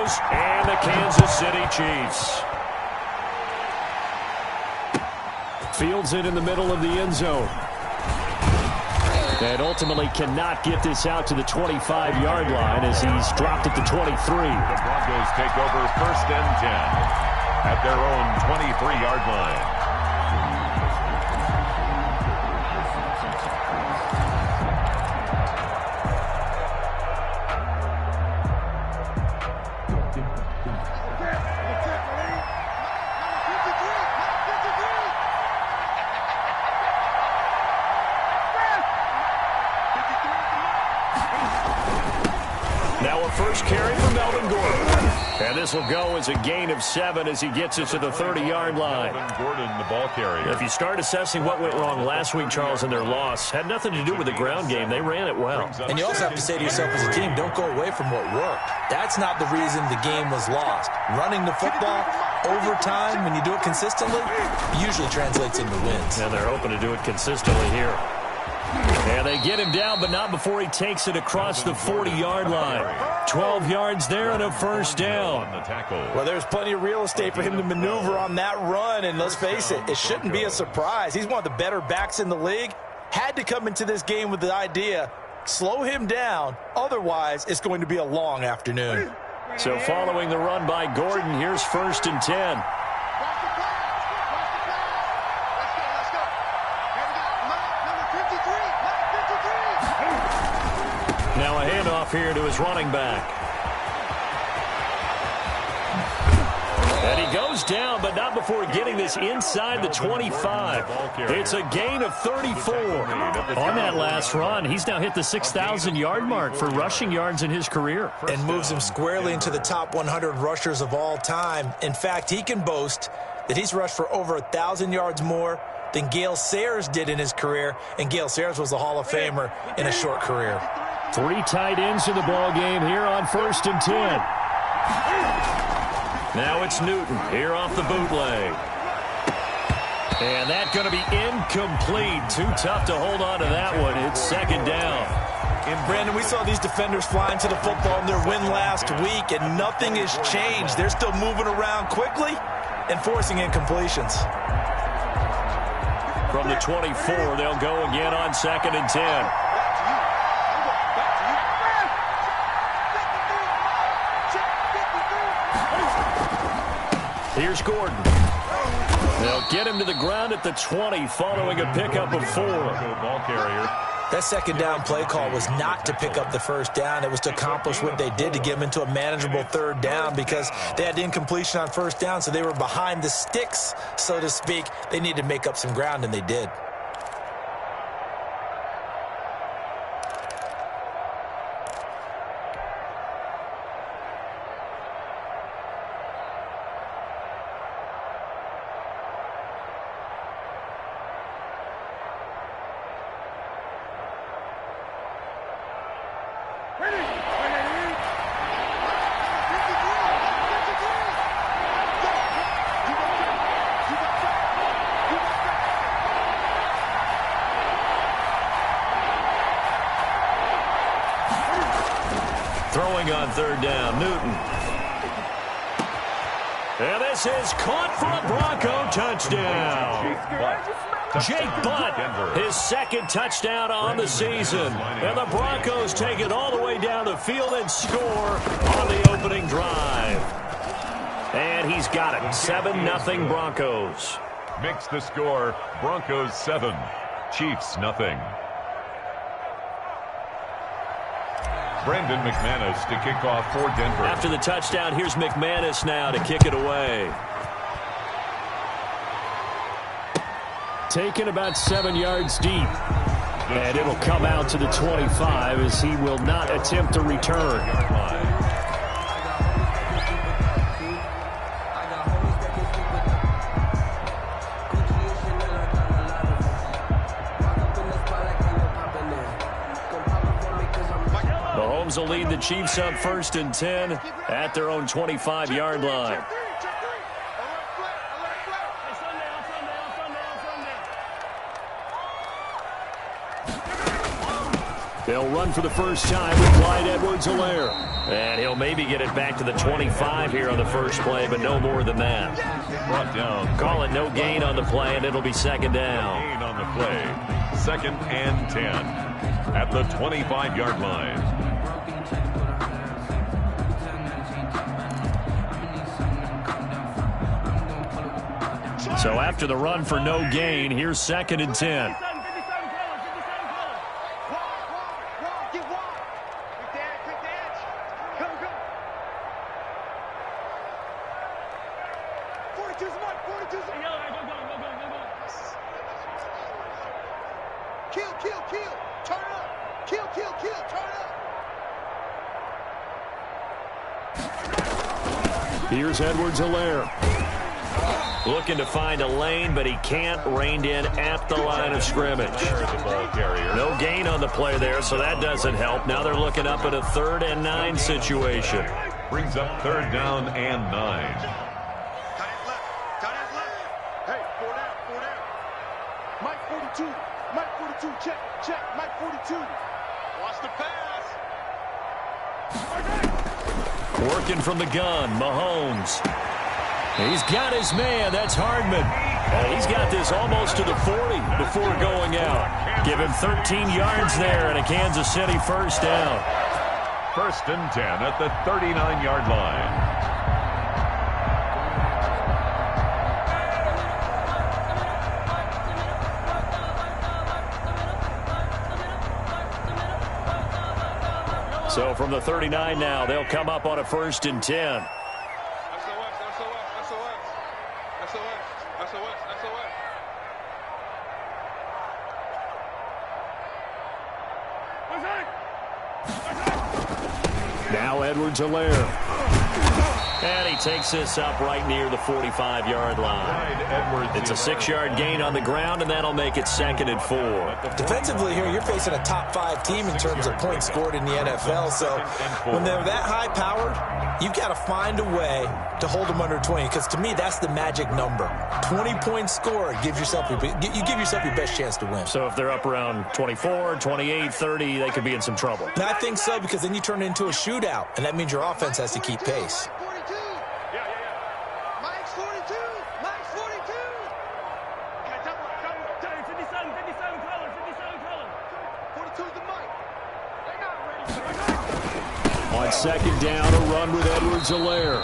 goes, and the Kansas City Chiefs. Fields it in the middle of the end zone. And ultimately cannot get this out to the 25-yard line as he's dropped at the 23. The Broncos take over 1st and 10 at their own 23-yard line. First carry for Melvin Gordon. And this will go as a gain of 7 as he gets it to the 30-yard line. Melvin Gordon, the ball carrier. If you start assessing what went wrong last week, Charles, in their loss, had nothing to do with the ground game. They ran it well. And you also have to say to yourself as a team, don't go away from what worked. That's not the reason the game was lost. Running the football over time, when you do it consistently, usually translates into wins. And they're hoping to do it consistently here. And they get him down, but not before he takes it across the 40-yard line. 12 yards there and a first down. Well, there's plenty of real estate for him to maneuver on that run, and let's face it, it shouldn't be a surprise. He's one of the better backs in the league. Had to come into this game with the idea, slow him down, otherwise it's going to be a long afternoon. So following the run by Gordon, here's 1st and 10. Now a handoff here to his running back. And he goes down, but not before getting this inside the 25. It's a gain of 34. On that last run, he's now hit the 6,000-yard mark for rushing yards in his career. And moves him squarely into the top 100 rushers of all time. In fact, he can boast that he's rushed for over 1,000 yards more than Gale Sayers did in his career. And Gale Sayers was a Hall of Famer in a short career. 3 tight ends in the ball game here on 1st and 10. Now it's Newton here off the bootleg. And that's going to be incomplete. Too tough to hold on to that one. It's 2nd down. And Brandon, we saw these defenders flying to the football in their win last week, and nothing has changed. They're still moving around quickly and forcing incompletions. From the 24, they'll go again on 2nd and 10. Here's Gordon. They'll get him to the ground at the 20 following a pickup of 4. Ball carrier. That 2nd down play call was not to pick up the 1st down. It was to accomplish what they did to get him into a manageable 3rd down because they had incompletion on 1st down, so they were behind the sticks, so to speak. They needed to make up some ground, and they did. Throwing on 3rd down, Newton. And this is caught for a Bronco touchdown. Jake Butt, his 2nd touchdown on the season. And the Broncos take it all the way down the field and score on the opening drive. And he's got it, 7-0 Broncos. Makes the score, Broncos 7, Chiefs nothing. Brandon McManus to kick off for Denver. After the touchdown, here's McManus now to kick it away. Taken about 7 yards deep. And it'll come out to the 25 as he will not attempt to return. Mahomes will lead the Chiefs up 1st and 10 at their own 25-yard line. They'll run for the first time with Clyde Edwards-Helaire. And he'll maybe get it back to the 25 here on the first play, but no more than that. Brought down. Call it no gain on the play, and it'll be second down. Gain on the play. 2nd and 10 at the 25-yard line. So after the run for no gain, here's 2nd and 10. Here's Edwards-Helaire. Looking to find a lane, but he can't. Reined in at the line of scrimmage. No gain on the play there, so that doesn't help. Now they're looking up at a 3rd and 9 situation. Brings up 3rd down and 9. Tight end left. Hey, 4 down. Mike 42, check. Mike 42. Watch the pass. Working from the gun, Mahomes. He's got his man. That's Hardman. And he's got this almost to the 40 before going out. Give him 13 yards there and a Kansas City first down. 1st and 10 at the 39-yard line. So from the 39 now, they'll come up on a 1st and 10. Now Edwards-Helaire. And he takes this up right near the 45-yard line. It's a 6-yard gain on the ground, and that'll make it 2nd and 4. Defensively here, you're facing a top 5 team in terms of points scored in the NFL. So when they're that high-powered, you've got to find a way to hold them under 20. Because to me, that's the magic number. 20 points scored gives yourself you give yourself your best chance to win. So if they're up around 24, 28, 30, they could be in some trouble. And I think so, because then you turn it into a shootout, and that means your offense has to keep pace. On 2nd down, a run with Edwards-Helaire.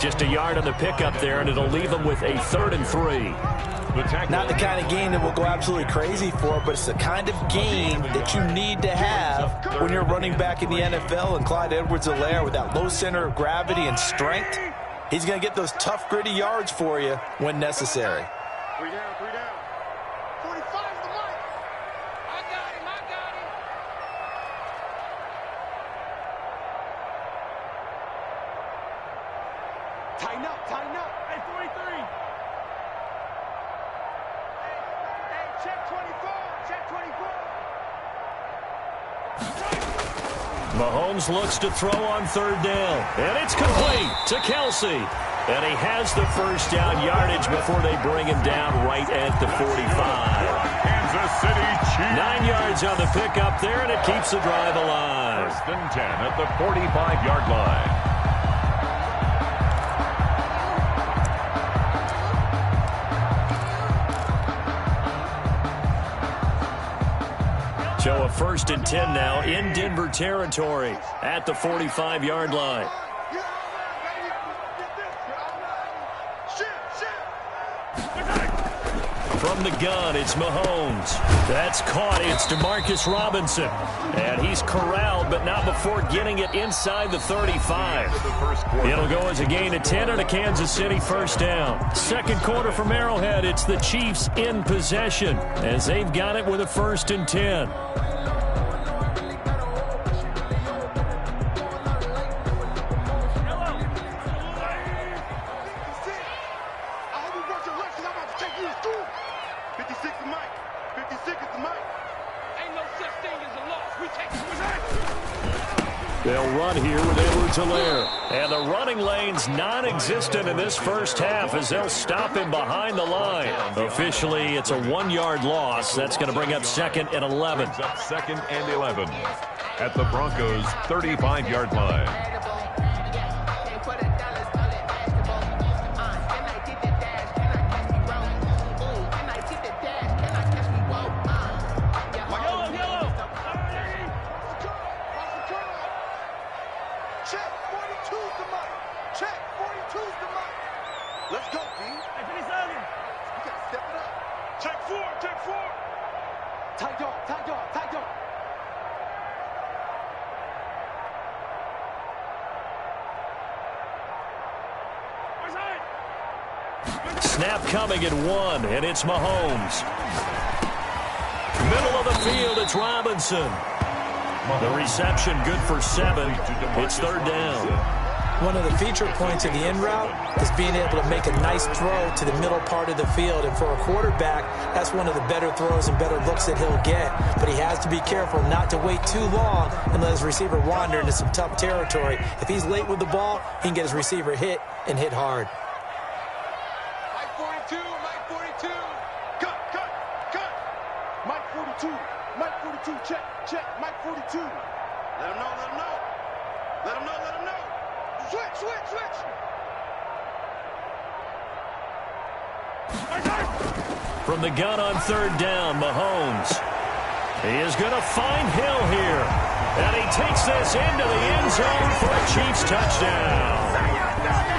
Just a yard on the pickup there, and it'll leave them with a 3rd and 3. Not the kind of game that we'll go absolutely crazy for, but it's the kind of game that you need to have when you're running back in the NFL. And Clyde Edwards-Helaire, with that low center of gravity and strength, he's going to get those tough, gritty yards for you when necessary. 3 down. 45 to the mic. I got him. Tighten up. Hey, 43. Hey, check 24. Mahomes looks to throw on 3rd down. And it's complete to Kelsey. And he has the first down yardage before they bring him down right at the 45. Kansas City Chiefs. 9 yards on the pickup there, and it keeps the drive alive. 1st and 10 at the 45-yard line. So a 1st and 10 now in Denver territory at the 45-yard line. From the gun, it's Mahomes. That's caught. It's Demarcus Robinson. And he's corralled, but not before getting it inside the 35. It'll go as a gain of 10 and a Kansas City first down. 2nd quarter from Arrowhead. It's the Chiefs in possession as they've got it with a 1st and 10. They'll run here with Edwards-Helaire. And the running lane's non-existent in this first half as they'll stop him behind the line. Officially, it's a 1-yard loss. That's going to bring up 2nd and 11. Up 2nd and 11 at the Broncos' 35-yard line. Let's go, B. You gotta step it up. Check 4. Tight dog. Snap coming at 1, and it's Mahomes. Middle of the field, it's Robinson. The reception good for 7. It's 3rd down. One of the feature points of the in route is being able to make a nice throw to the middle part of the field. And for a quarterback, that's one of the better throws and better looks that he'll get. But he has to be careful not to wait too long and let his receiver wander into some tough territory. If he's late with the ball, he can get his receiver hit and hit hard. Mike 42. Cut. Mike 42, check. Mike 42. Let him know. Switch. From the gun on 3rd down, Mahomes. He is going to find Hill here. And he takes this into the end zone for a Chiefs touchdown.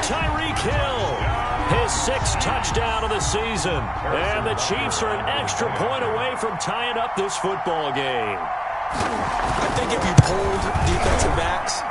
Tyreek Hill, his 6th touchdown of the season. And the Chiefs are an extra point away from tying up this football game. I think if you polled defensive backs,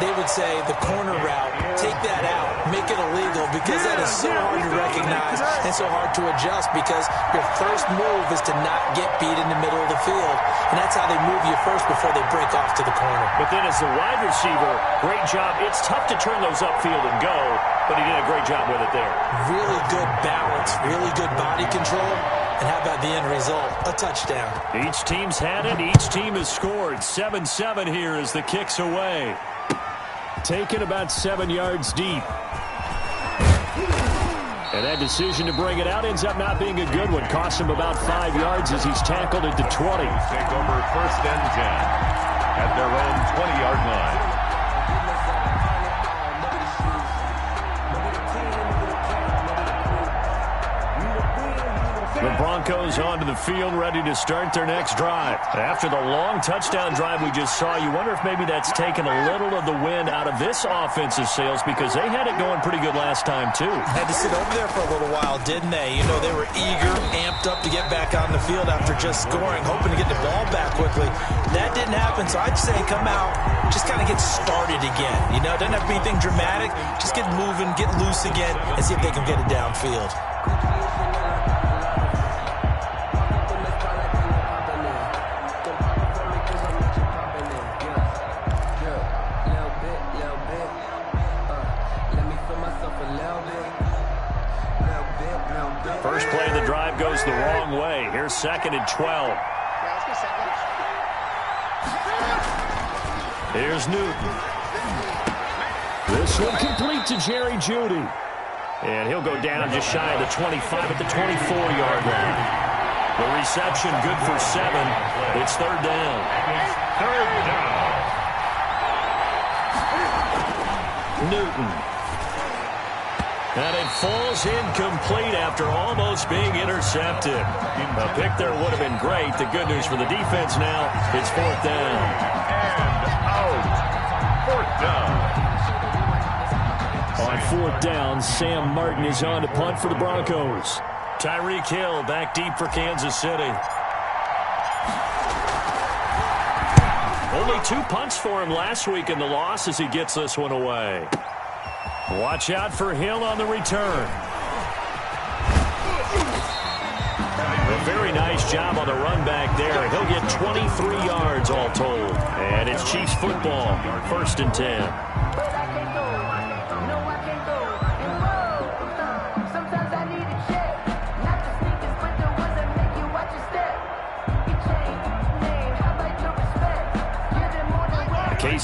they would say the corner route, take that out, make it illegal, because that is so hard to recognize and so hard to adjust, because your first move is to not get beat in the middle of the field. And that's how they move you first before they break off to the corner. But then as the wide receiver, great job. It's tough to turn those upfield and go, but he did a great job with it there. Really good balance, really good body control. And how about the end result? A touchdown. Each team's had it. Each team has scored. 7-7 here as the kick's away. Taken about 7 yards deep. And that decision to bring it out ends up not being a good one. Costs him about 5 yards as he's tackled at the 20. Take over 1st and 10 at their own 20-yard line. The Broncos onto the field, ready to start their next drive. After the long touchdown drive we just saw, you wonder if maybe that's taken a little of the wind out of this offensive sails, because they had it going pretty good last time, too. Had to sit over there for a little while, didn't they? You know, they were eager, amped up to get back on the field after just scoring, hoping to get the ball back quickly. That didn't happen, so I'd say come out, just kind of get started again. You know, it doesn't have to be anything dramatic. Just get moving, get loose again, and see if they can get it downfield. First play of the drive goes the wrong way. Here's 2nd and 12. Here's Newton. This one complete to Jerry Jeudy. And he'll go down just shy of the 25 at the 24-yard line. The reception good for 7. It's 3rd down. 3rd down. Newton. And it falls incomplete after almost being intercepted. A pick there would have been great. The good news for the defense now, it's 4th down. And out. 4th down. On 4th down, Sam Martin is on to punt for the Broncos. Tyreek Hill back deep for Kansas City. Only 2 punts for him last week in the loss as he gets this one away. Watch out for Hill on the return. A very nice job on the run back there. He'll get 23 yards all told. And it's Chiefs football, 1st and 10.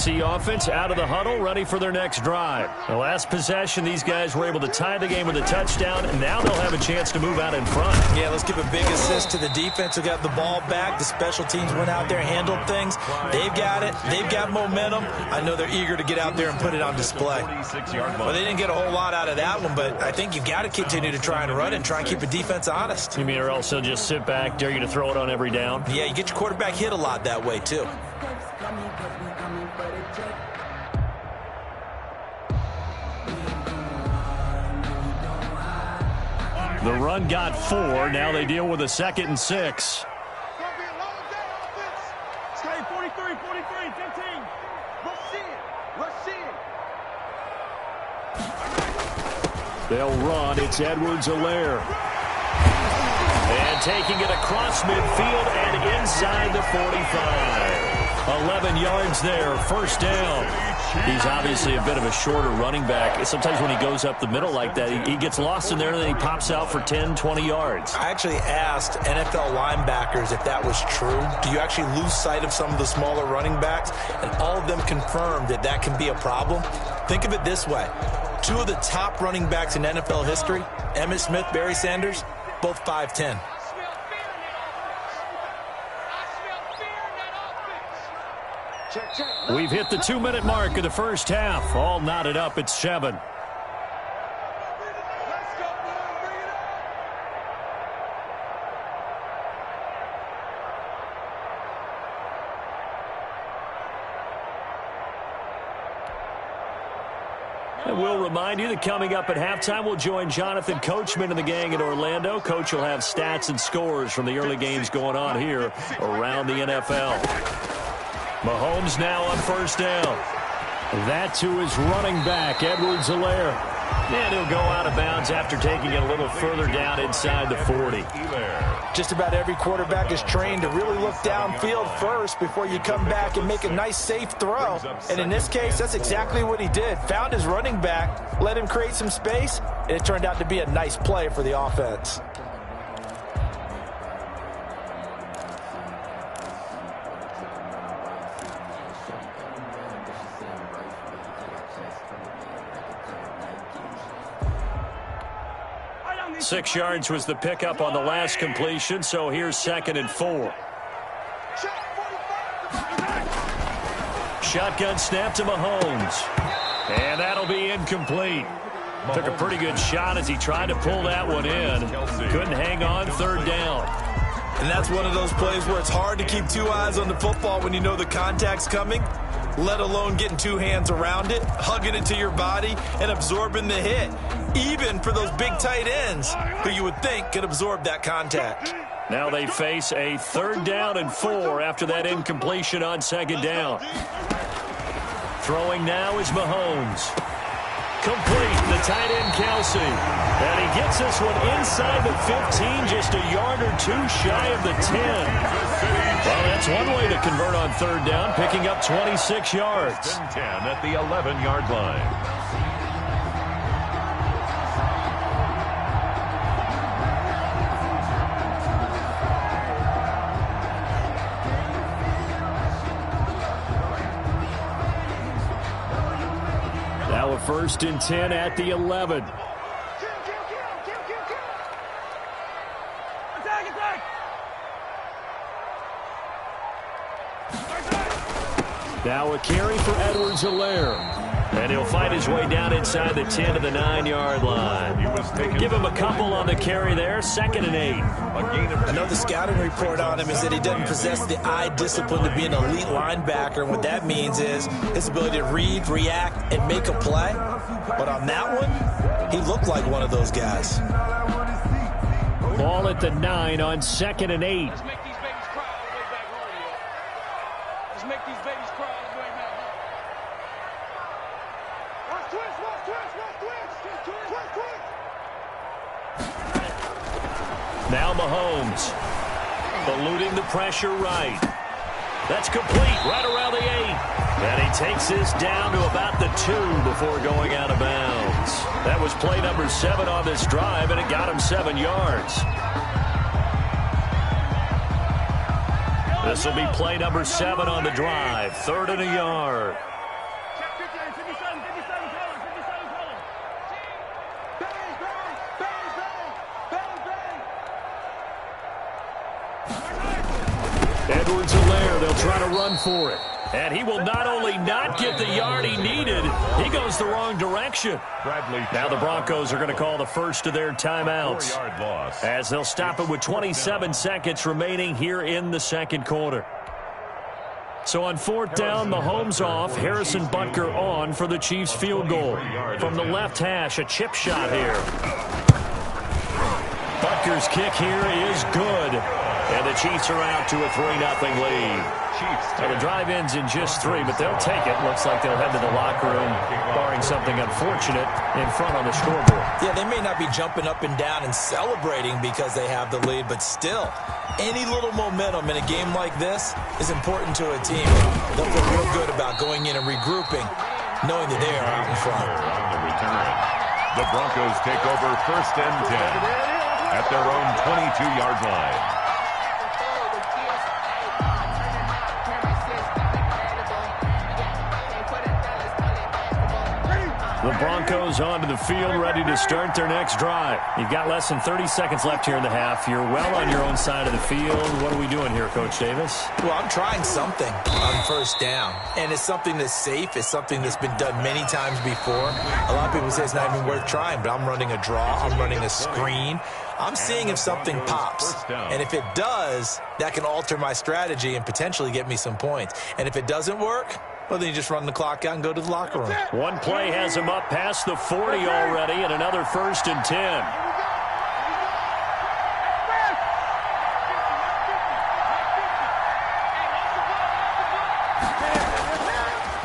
DREDILSKI offense out of the huddle, ready for their next drive. The last possession, these guys were able to tie the game with a touchdown, and now they'll have a chance to move out in front. Yeah, let's give a big assist to the defense who got the ball back. The special teams went out there, handled things. They've got it. They've got momentum. I know they're eager to get out there and put it on display. Well, they didn't get a whole lot out of that one, but I think you've got to continue to try and run and try and keep the defense honest. You mean or else they'll just sit back, dare you to throw it on every down? Yeah, you get your quarterback hit a lot that way, too. The run got 4. Now they deal with a 2nd and 6. Stay 43, 43, 15. Rush in. They'll run. It's Edwards-Helaire. And taking it across midfield and inside the 45. 11 yards there, first down. He's obviously a bit of a shorter running back. Sometimes when he goes up the middle like that, he gets lost in there and then he pops out for 10, 20 yards. I actually asked NFL linebackers if that was true. Do you actually lose sight of some of the smaller running backs? And all of them confirmed that that can be a problem. Think of it this way. 2 of the top running backs in NFL history, Emmitt Smith, Barry Sanders, both 5'10". We've hit the 2-minute mark of the first half. All knotted up at 7. And we'll remind you that coming up at halftime, we'll join Jonathan Coachman and the gang in Orlando. Coach will have stats and scores from the early games going on here around the NFL. Mahomes now on first down. That to his running back, Edwards-Helaire. And he'll go out of bounds after taking it a little further down inside the 40. Just about every quarterback is trained to really look downfield first before you come back and make a nice, safe throw. And in this case, that's exactly what he did. Found his running back, let him create some space, and it turned out to be a nice play for the offense. Six yards was the pickup on the last completion, so here's 2nd and 4. Shotgun snap to Mahomes. And that'll be incomplete. Took a pretty good shot as he tried to pull that one in. Couldn't hang on, 3rd down. And that's one of those plays where it's hard to keep 2 eyes on the football when you know the contact's coming, let alone getting 2 hands around it, hugging it to your body, and absorbing the hit. Even for those big tight ends who you would think could absorb that contact. Now they face a 3rd down and 4 after that incompletion on 2nd down. Throwing now is Mahomes. Complete, the tight end Kelsey. And he gets this one inside the 15, just a yard or 2 shy of the 10. Well, that's one way to convert on 3rd down, picking up 26 yards. 10 at the 11-yard line. Now a 1st and 10 at the 11. Now a carry for Edwards-Helaire. And he'll find his way down inside the 10 to the 9-yard line. Give him a couple on the carry there. 2nd and 8. I know the scouting report on him is that he doesn't possess the eye discipline to be an elite linebacker. And what that means is his ability to read, react, and make a play. But on that one, he looked like one of those guys. Ball at the 9 on 2nd and 8. Let's make these babies cry all the way back home, yo. Let's make these babies cry all the way back home. Watch twist, watch twist, watch twist. Twist, twist. Now Mahomes. Eluding the pressure right. That's complete right around the 8. And he takes this down to about the 2 before going out of bounds. That was play number 7 on this drive, and it got him 7 yards. This will be play number 7 on the drive. 3rd and a yard. Edwards-Helaire, they'll try to run for it. And he will not only not get the yard he needed, he goes the wrong direction. Now the Broncos are going to call the first of their timeouts, as they'll stop it with 27 seconds remaining here in the second quarter. So on 4th down, Mahomes off, Harrison Butker on for the Chiefs field goal. From the left hash, a chip shot here. Butker's kick here is good. And the Chiefs are out to a 3-0 lead. Now the drive ends in just 3, but they'll take it. Looks like they'll head to the locker room, barring something unfortunate, in front on the scoreboard. Yeah, they may not be jumping up and down and celebrating because they have the lead, but still, any little momentum in a game like this is important to a team. They'll feel real good about going in and regrouping, knowing that they are out in front. On the return, the Broncos take over 1st and 10 at their own 22-yard line. The Broncos onto the field, ready to start their next drive. You've got less than 30 seconds left here in the half. You're well on your own side of the field. What are we doing here, Coach Davis? Well, I'm trying something on 1st down, and it's something that's safe. It's something that's been done many times before. A lot of people say it's not even worth trying, but I'm running a draw. I'm running a screen. I'm seeing if something pops, and if it does, that can alter my strategy and potentially get me some points. And if it doesn't work, well, then you just run the clock out and go to the locker room. One play has him up past the 40 already, and another 1st and 10.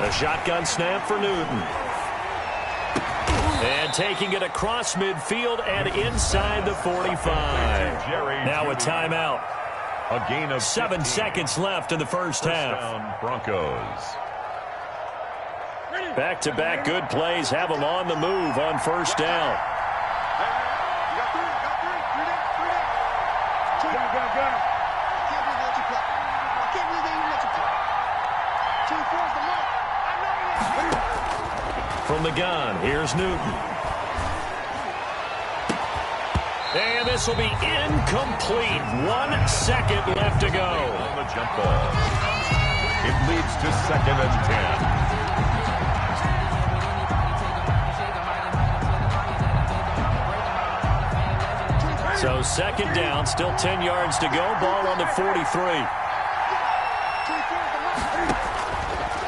A shotgun snap for Newton. And taking it across midfield and inside the 45. Now a timeout. A gain of 7 seconds left in the first half. Broncos. Back-to-back good plays have them on the move on 1st down. From the gun, here's Newton. And this will be incomplete. 1 second left to go. On the jump ball. It leads to 2nd and 10. So 2nd down, still 10 yards to go. Ball on the 43.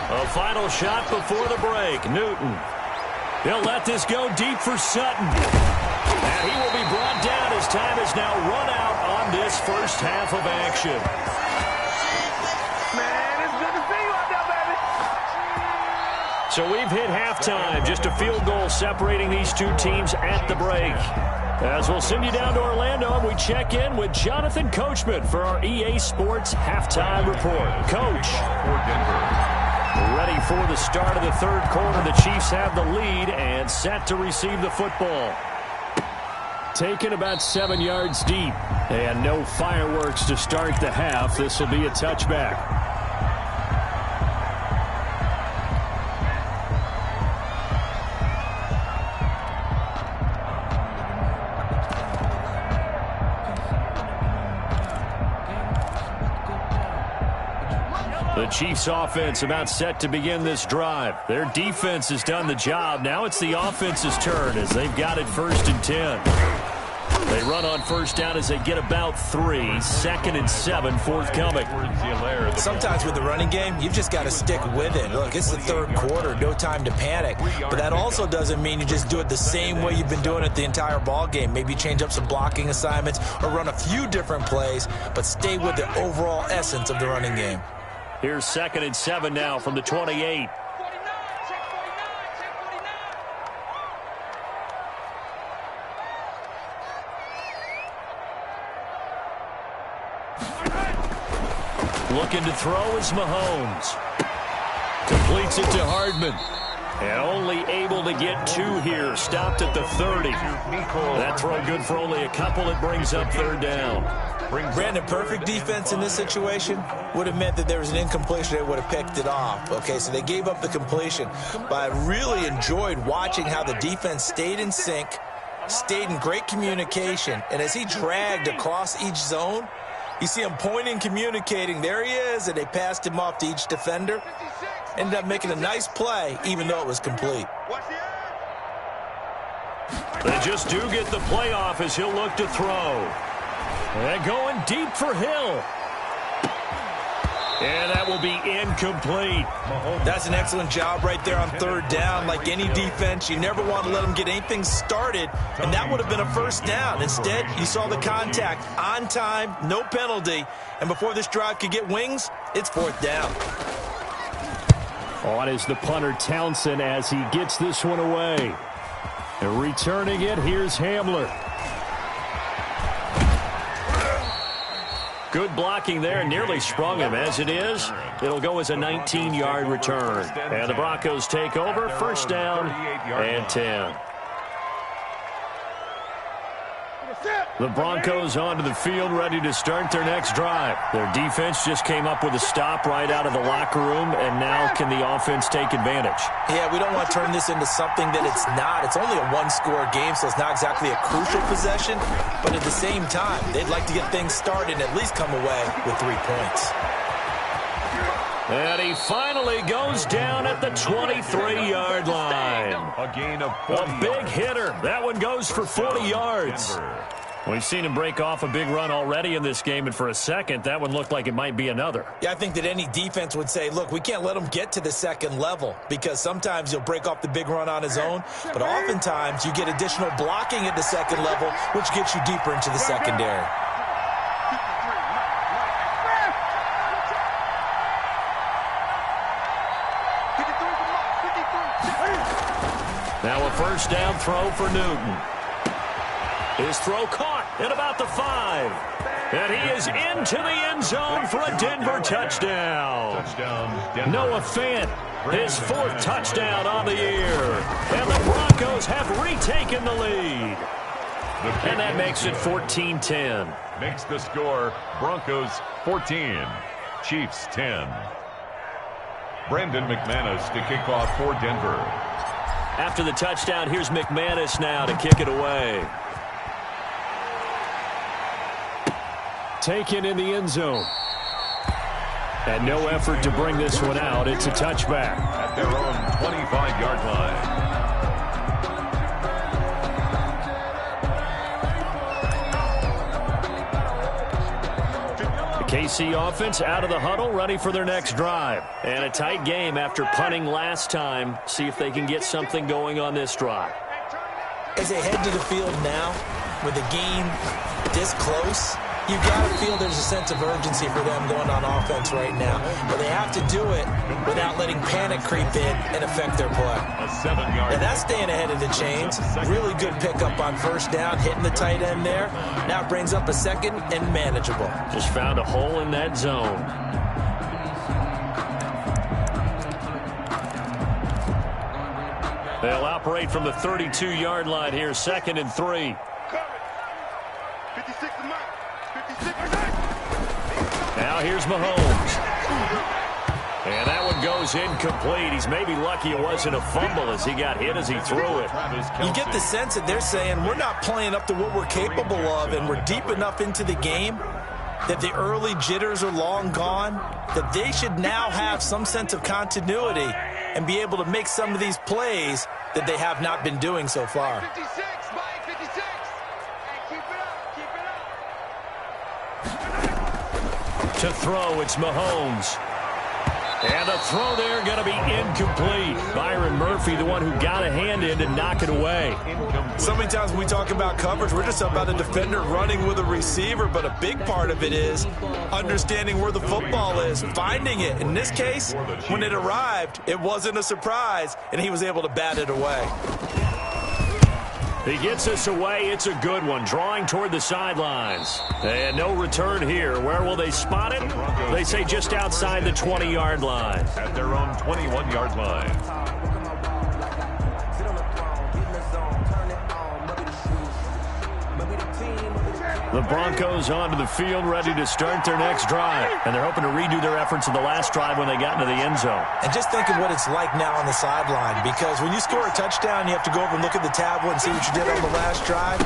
A final shot before the break. Newton. He'll let this go deep for Sutton. And he will be brought down as time is now run out on this first half of action. Man, it's good to see you out there, baby. So we've hit halftime. Just a field goal separating these two teams at the break. As we'll send you down to Orlando, and we check in with Jonathan Coachman for our EA Sports Halftime Report. Coach. For Denver. Ready for the start of the 3rd quarter. The Chiefs have the lead and set to receive the football. Taken about 7 yards deep. And no fireworks to start the half. This will be a touchback. The Chiefs offense about set to begin this drive. Their defense has done the job. Now it's the offense's turn as they've got it 1st and 10. They run on 1st down as they get about 3. 2nd and 7 forthcoming. Sometimes with the running game, you've just got to stick with it. Look, it's the 3rd quarter. No time to panic. But that also doesn't mean you just do it the same way you've been doing it the entire ball game. Maybe change up some blocking assignments or run a few different plays, but stay with the overall essence of the running game. Here's 2nd and 7 now from the 28. Looking to throw is Mahomes. Completes it to Hardman. And only able to get 2 here. Stopped at the 30. That throw good for only a couple. It brings up 3rd down. Brandon, perfect defense in this situation would have meant that there was an incompletion. They would have picked it off. Okay, so they gave up the completion. But I really enjoyed watching how the defense stayed in sync, stayed in great communication. And as he dragged across each zone, you see him pointing, communicating. There he is, and they passed him off to each defender. Ended up making a nice play, even though it was complete. They just do get the playoff as he'll look to throw. And going deep for Hill. And that will be incomplete. That's an excellent job right there on 3rd down. Like any defense, you never want to let them get anything started, and that would have been a 1st down. Instead, you saw the contact on time, no penalty, and before this drive could get wings, it's 4th down. On is the punter Townsend as he gets this one away. And returning it, here's Hamler. Good blocking there, nearly sprung him. As it is, it'll go as a 19-yard return. And the Broncos take over, 1st down and 10. The Broncos onto the field, ready to start their next drive. Their defense just came up with a stop right out of the locker room, and now can the offense take advantage? Yeah, we don't want to turn this into something that it's not. It's only a 1-score game, so it's not exactly a crucial possession. But at the same time, they'd like to get things started and at least come away with 3 points. And he finally goes down at the 23-yard line. A gain of 40 A big hitter. That one goes for 40 yards. We've seen him break off a big run already in this game, and for a second, that one looked like it might be another. Yeah, I think that any defense would say, look, we can't let him get to the 2nd level, because sometimes he'll break off the big run on his own, but oftentimes you get additional blocking at the 2nd level, which gets you deeper into the secondary. Now a 1st down throw for Newton. His throw caught at about the 5. And he is into the end zone for a Denver touchdown. Noah Fant, his 4th touchdown on the year. And the Broncos have retaken the lead. And that makes it 14-10. Makes the score Broncos 14, Chiefs 10. Brandon McManus to kick off for Denver. After the touchdown, here's McManus now to kick it away. Taken in the end zone. And no effort to bring this one out. It's a touchback. At their own 25-yard line. KC offense out of the huddle, ready for their next drive. And a tight game after punting last time. See if they can get something going on this drive. As they head to the field now, with the game this close, you've got to feel there's a sense of urgency for them going on offense right now. But they have to do it without letting panic creep in and affect their play. A 7-yard. And that's staying ahead of the chains. Really good pickup on 1st down, hitting the tight end there. Now it brings up a 2nd and manageable. Just found a hole in that zone. They'll operate from the 32-yard line here, 2nd and 3. 56 to Mike. 56 Now here's Mahomes. And that one goes incomplete. He's maybe lucky it wasn't a fumble as he got hit as he threw it. You get the sense that they're saying we're not playing up to what we're capable of, and we're deep enough into the game that the early jitters are long gone, that they should now have some sense of continuity and be able to make some of these plays that they have not been doing so far. 56, Mike, 56. Hey, keep it up, To throw, it's Mahomes. And the throw there going to be incomplete. Byron Murphy, the one who got a hand in to knock it away. So many times when we talk about coverage, we're just about a defender running with a receiver, but a big part of it is understanding where the football is, finding it. In this case, when it arrived, it wasn't a surprise, and he was able to bat it away. He gets this away. It's a good one. Drawing toward the sidelines. And no return here. Where will they spot it? They say just outside the 20-yard line. At their own 21-yard line. The Broncos onto the field, ready to start their next drive. And they're hoping to redo their efforts in the last drive when they got into the end zone. And just think of what it's like now on the sideline, because when you score a touchdown, you have to go over and look at the tablet and see what you did on the last drive.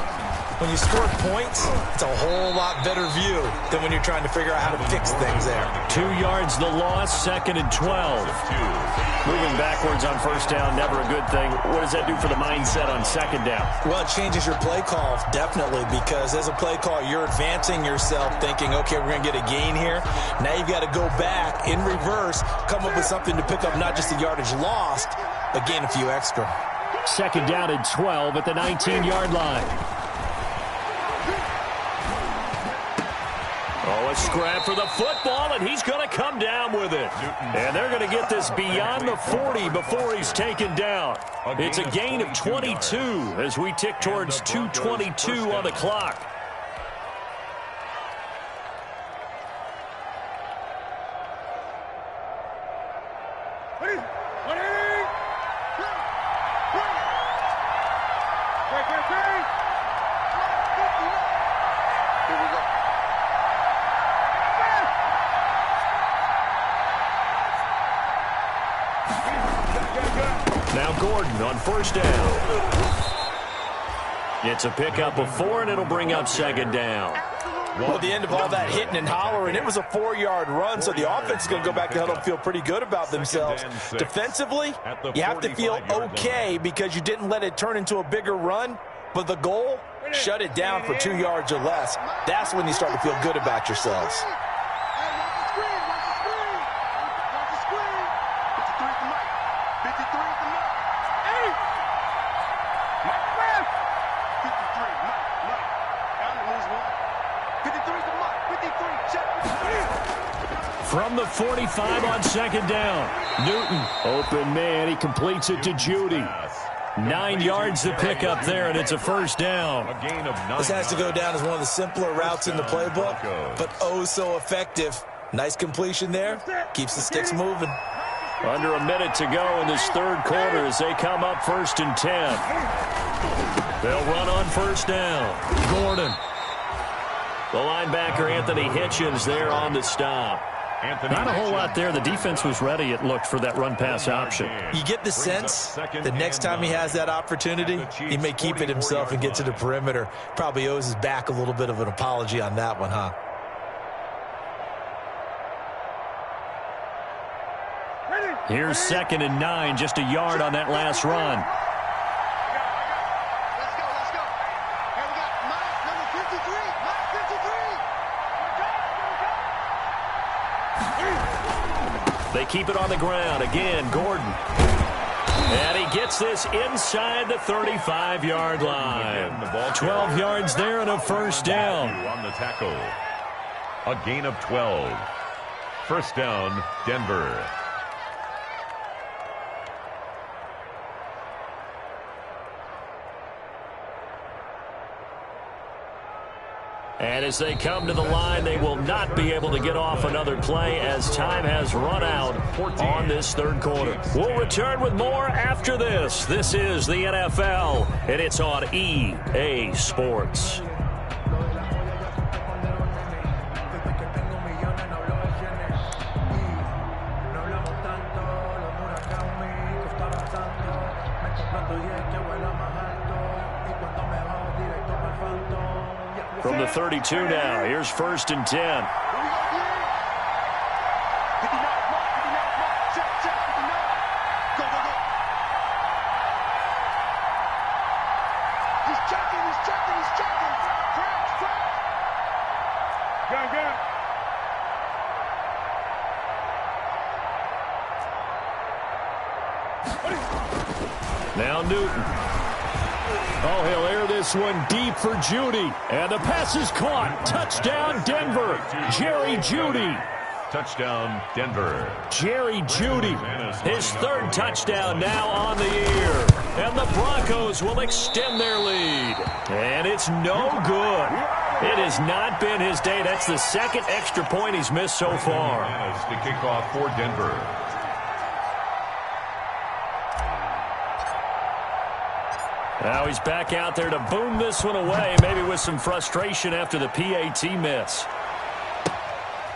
When you score points, it's a whole lot better view than when you're trying to figure out how to fix things there. 2 yards the loss, 2nd and 12. Moving backwards on first down, never a good thing. What does that do for the mindset on 2nd down? Well, it changes your play call, definitely, because as a play call, you're advancing yourself thinking, okay, we're going to get a gain here. Now you've got to go back in reverse, come up with something to pick up not just the yardage lost, but gain a few extra. 2nd down and 12 at the 19-yard line. Oh, a scrap for the football, and he's going to come down with it. And they're going to get this beyond the 40 before he's taken down. It's a gain of 22 as we tick towards 2:22 on the clock. Now Gordon on first down. It's a pickup of 4, and it'll bring up 2nd down. Well, at the end of all that hitting and hollering, it was a 4-yard run, so the offense is going to go back to huddle and feel pretty good about themselves. Defensively, you have to feel okay because you didn't let it turn into a bigger run, but the goal, shut it down for 2 yards or less. That's when you start to feel good about yourselves. From the 45 on 2nd down. Newton, open man. He completes it to Judy. 9 yards to pick up there, and it's a first down. This has to go down as one of the simpler routes in the playbook, but oh so effective. Nice completion there. Keeps the sticks moving. Under a minute to go in this 3rd quarter as they come up 1st and 10. They'll run on first down. Gordon. The linebacker, Anthony Hitchens, there on the stop. Not a whole lot there. The defense was ready, it looked, for that run-pass option. You get the sense the next time he has that opportunity, he may keep it himself and get to the perimeter. Probably owes his back a little bit of an apology on that one, huh? Here's 2nd and 9, just a yard on that last run. They keep it on the ground. Again, Gordon. And he gets this inside the 35-yard line. 12 yards there and a first down. On the tackle. A gain of 12. First down, Denver. And as they come to the line, they will not be able to get off another play as time has run out on this 3rd quarter. We'll return with more after this. This is the NFL, and it's on EA Sports. From the 32 now, here's 1st and 10. Now Newton. Oh, he'll air this one deep for Judy. And the pass is caught. Touchdown, Denver. Jerry Judy. Touchdown, Denver. Jerry Judy. His 3rd touchdown now on the year. And the Broncos will extend their lead. And it's no good. It has not been his day. That's the 2nd extra point he's missed so far. To kick off for Denver. Now he's back out there to boom this one away, maybe with some frustration after the PAT miss.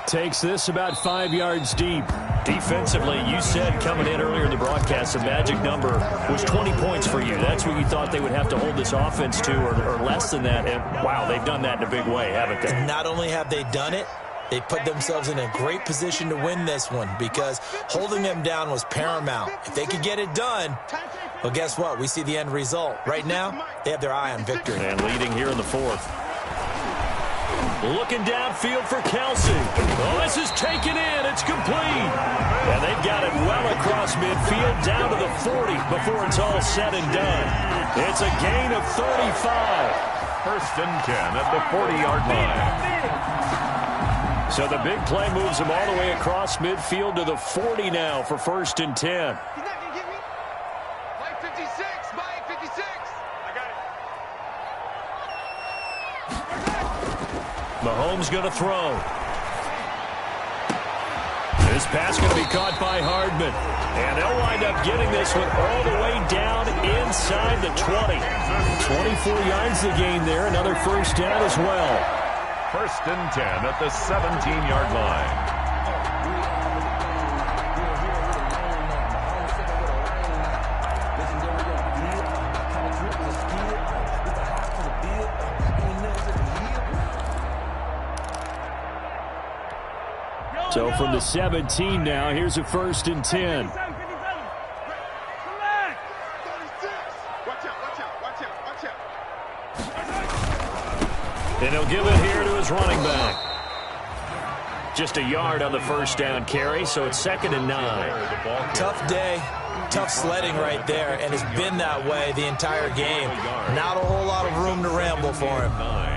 Takes this about 5 yards deep. Defensively, you said coming in earlier in the broadcast, the magic number was 20 points for you. That's what you thought they would have to hold this offense to, or less than that. And, wow, they've done that in a big way, haven't they? And not only have they done it, they put themselves in a great position to win this one because holding them down was paramount. If they could get it done, well, guess what? We see the end result. Right now, they have their eye on victory. And leading here in the fourth. Looking downfield for Kelsey. Oh, this is taken in. It's complete. And they've got it well across midfield down to the 40 before it's all said and done. It's a gain of 35. First and 10 at the 40-yard line. So the big play moves them all the way across midfield to the 40 now for first and 10. Mahomes going to throw. This pass going to be caught by Hardman. And they'll wind up getting this one all the way down inside the 20. 24 yards the gain there. Another first down as well. First and 10 at the 17-yard line. So from the 17 now, here's a first and 10. And he'll give it here to his running back. Just a yard on the first down carry, so it's second and 9. Tough day, tough sledding right there, and it's been that way the entire game. Not a whole lot of room to ramble for him.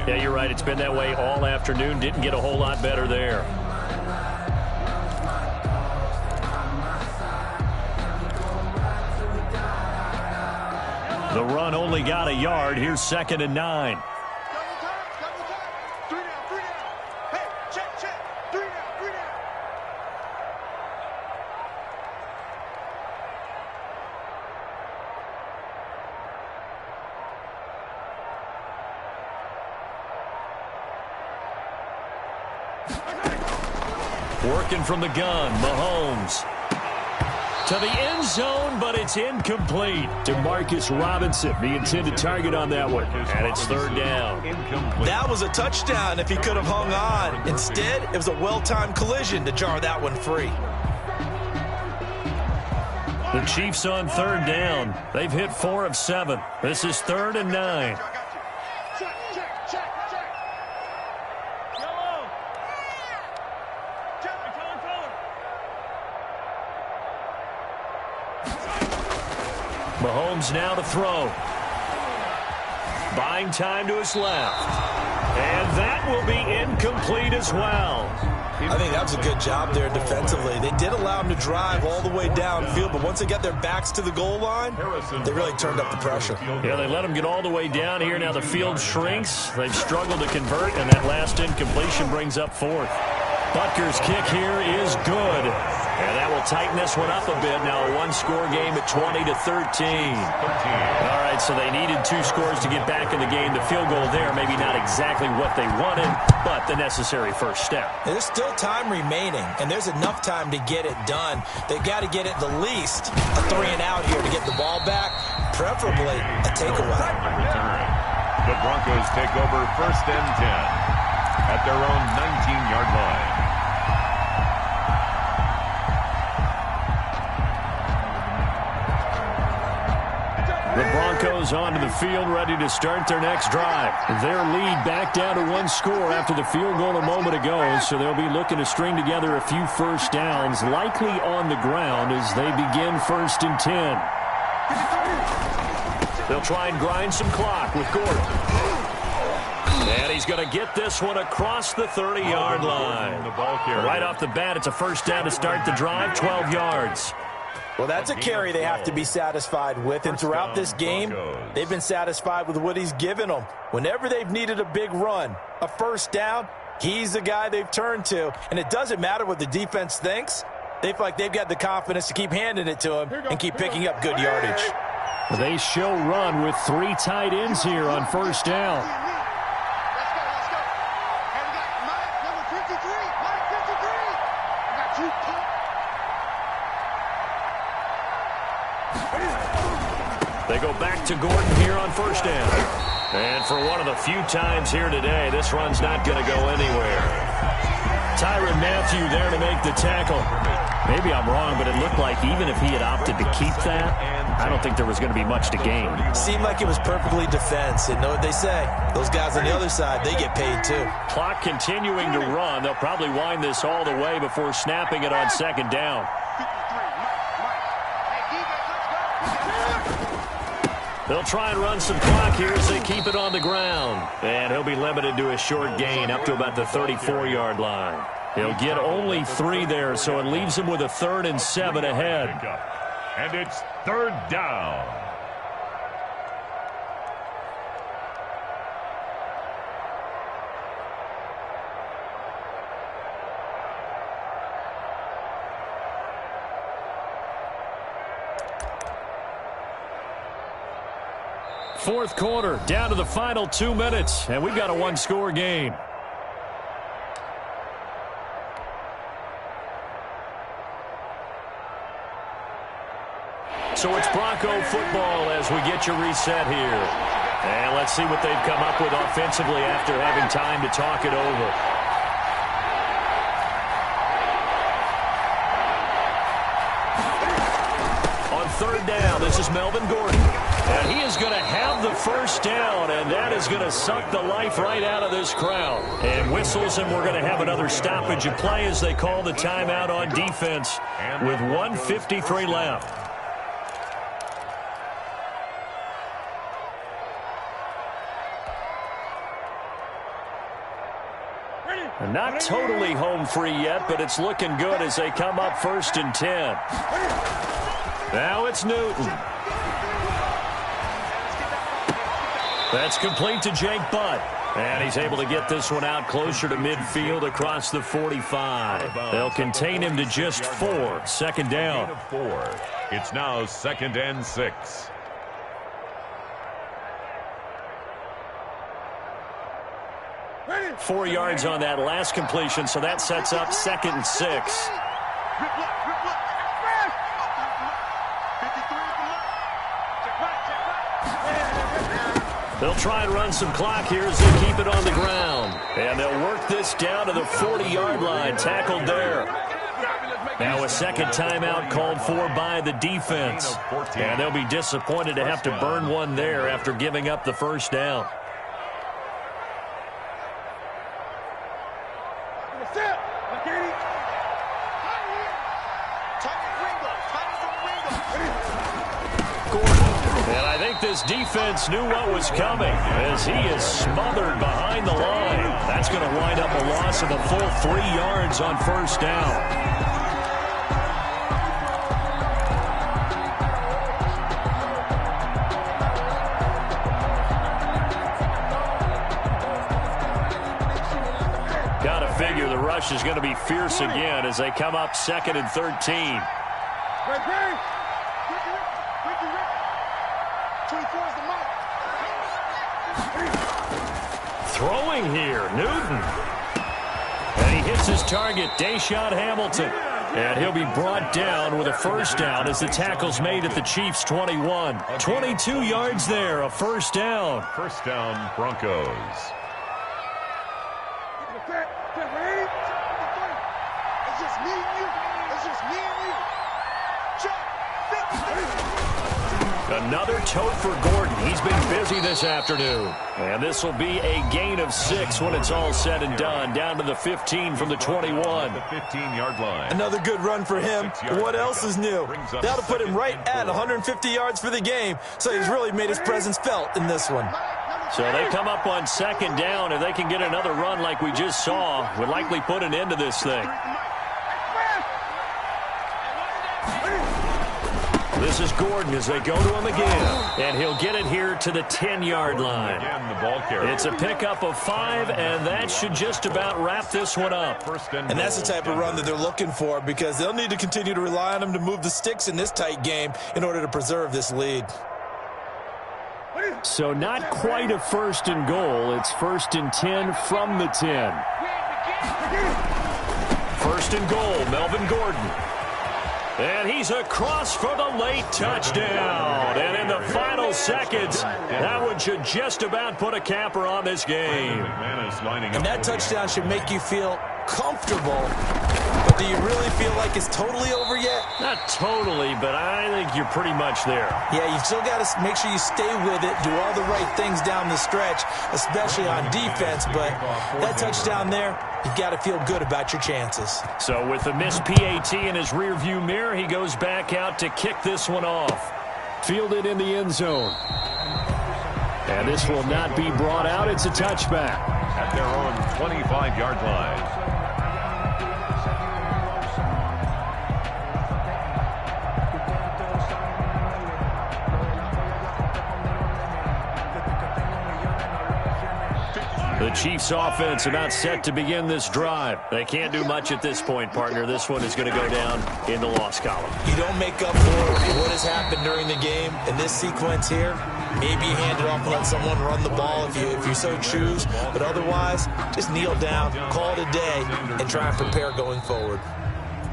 Yeah, you're right. It's been that way all afternoon. Didn't get a whole lot better there. The run only got a yard. Here's second and 9. Working from the gun, Mahomes. To the end zone, but it's incomplete. Demarcus Robinson, the intended target on that one. And it's third down. That was a touchdown if he could have hung on. Instead, it was a well-timed collision to jar that one free. The Chiefs on third down. They've hit 4 of 7. This is third and 9. Mahomes now to throw. Buying time to his left. And that will be incomplete as well. I think that was a good job there defensively. They did allow him to drive all the way downfield, but once they got their backs to the goal line, they really turned up the pressure. Yeah, they let him get all the way down here. Now the field shrinks. They've struggled to convert, and that last incompletion brings up fourth. Butker's kick here is good. And that will tighten this one up a bit. Now a one-score game at 20-13. All right, so they needed 2 scores to get back in the game. The field goal there, maybe not exactly what they wanted, but the necessary first step. There's still time remaining, and there's enough time to get it done. They've got to get it the least a 3-and-out here to get the ball back, preferably a takeaway. The Broncos take over first and 10 at their own 19-yard line. The Broncos onto the field, ready to start their next drive. Their lead back down to 1 score after the field goal a moment ago, so they'll be looking to string together a few first downs, likely on the ground as they begin first and 10. They'll try and grind some clock with Gordon. And he's going to get this one across the 30-yard line. Right off the bat, it's a first down to start the drive, 12 yards. Well, that's a carry they have to be satisfied with, and throughout this game, they've been satisfied with what he's given them. Whenever they've needed a big run, a first down, he's the guy they've turned to, and it doesn't matter what the defense thinks. They feel like they've got the confidence to keep handing it to him and keep picking up good yardage. They show run with 3 tight ends here on first down. Let's go. And we got Mike, number 53. Mike 53. We got 2 They go back to Gordon here on first down. And for one of the few times here today, this run's not going to go anywhere. Tyrann Mathieu there to make the tackle. Maybe I'm wrong, but it looked like even if he had opted to keep that, I don't think there was going to be much to gain. Seemed like it was perfectly defense. And know what they say? Those guys on the other side, they get paid too. Clock continuing to run. They'll probably wind this all the way before snapping it on second down. They'll try and run some clock here as they keep it on the ground. And he'll be limited to a short gain up to about the 34-yard line. He'll get only 3 there, so it leaves him with a 3rd and 7 ahead. And it's 3rd down. Fourth quarter, down to the final 2 minutes, and we've got a 1-score game. So it's Bronco football as we get you reset here. And let's see what they've come up with offensively after having time to talk it over. On 3rd down, this is Melvin Gordon. And he is going to have the first down, and that is going to suck the life right out of this crowd. And whistles, and we're going to have another stoppage of play as they call the timeout on defense with 1:53 left. And not totally home free yet, but it's looking good as they come up 1st and 10. Now it's Newton. That's complete to Jake Butt. And he's able to get this one out closer to midfield across the 45. They'll contain him to just 4. 2nd down. 4. It's now 2nd and 6. Ready? 4 yards on that last completion, so that sets up 2nd and 6. Rip left. 53 They'll try and run some clock here as they keep it on the ground. And they'll work this down to the 40-yard line. Tackled there. Now a second timeout called for by the defense. And they'll be disappointed to have to burn one there after giving up the first down. This defense knew what was coming as he is smothered behind the line. That's going to wind up a loss of a full 3 yards on first down. Got to figure the rush is going to be fierce again as they come up 2nd and 13. Throwing here, Newton. And he hits his target, Deshaun Hamilton. And he'll be brought down with a first down as the tackle's made at the Chiefs' 21. 22 yards there, a first down. First down, Broncos. It's just me and you. It's just me and you. Check. Another tote for Gordon. He's been busy this afternoon. And this will be a gain of 6 when it's all said and done. Down to the 15 from the 21. The 15-yard line. Another good run for him. What else is new? That'll put him right at 150 yards for the game. So he's really made his presence felt in this one. So they come up on 2nd down. If they can get another run like we just saw, would likely put an end to this thing. This is Gordon as they go to him again. And he'll get it here to the 10-yard line. Again, the ball carrier. It's a pickup of 5, and that should just about wrap this one up. And that's the type of run that they're looking for because they'll need to continue to rely on him to move the sticks in this tight game in order to preserve this lead. So not quite a 1st and goal. It's 1st and 10 from the 10. 1st and goal, Melvin Gordon. And he's across for the late touchdown. And in the final seconds, that one should just about put a capper on this game. And that touchdown should make you feel comfortable. But do you really feel like it's totally over yet? Not totally, but I think you're pretty much there. Yeah, you've still got to make sure you stay with it, do all the right things down the stretch, especially on defense. But that touchdown there, you've got to feel good about your chances. So with the missed PAT in his rearview mirror, he goes back out to kick this one off. Fielded in the end zone. And this will not be brought out. It's a touchback. At their own 25-yard line. The Chiefs offense about set to begin this drive. They can't do much at this point, partner. This one is going to go down in the loss column. You don't make up for what has happened during the game in this sequence here. Maybe you hand it off and let someone run the ball if you so choose. But otherwise, just kneel down, call it a day, and try and prepare going forward.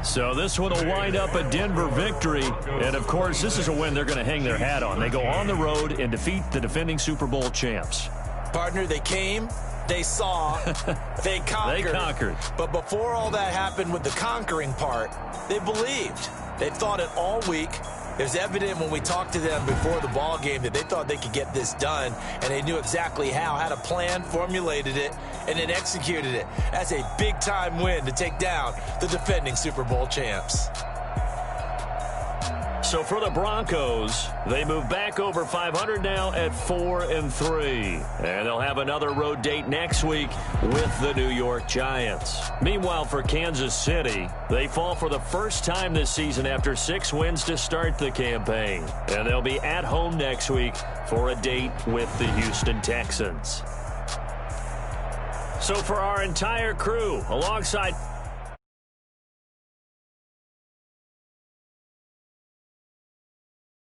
So this one will wind up a Denver victory. And, of course, this is a win they're going to hang their hat on. They go on the road and defeat the defending Super Bowl champs. Partner, they came, they saw, they conquered. They conquered. But before all that happened with the conquering part, they believed. They thought it all week. It was evident when we talked to them before the ball game that they thought they could get this done, and they knew exactly how, had a plan, formulated it, and then executed it. That's a big-time win to take down the defending Super Bowl champs. So for the Broncos, they move back over 500 now at 4-3. And they'll have another road date next week with the New York Giants. Meanwhile, for Kansas City, they fall for the first time this season after 6 wins to start the campaign. And they'll be at home next week for a date with the Houston Texans. So for our entire crew, alongside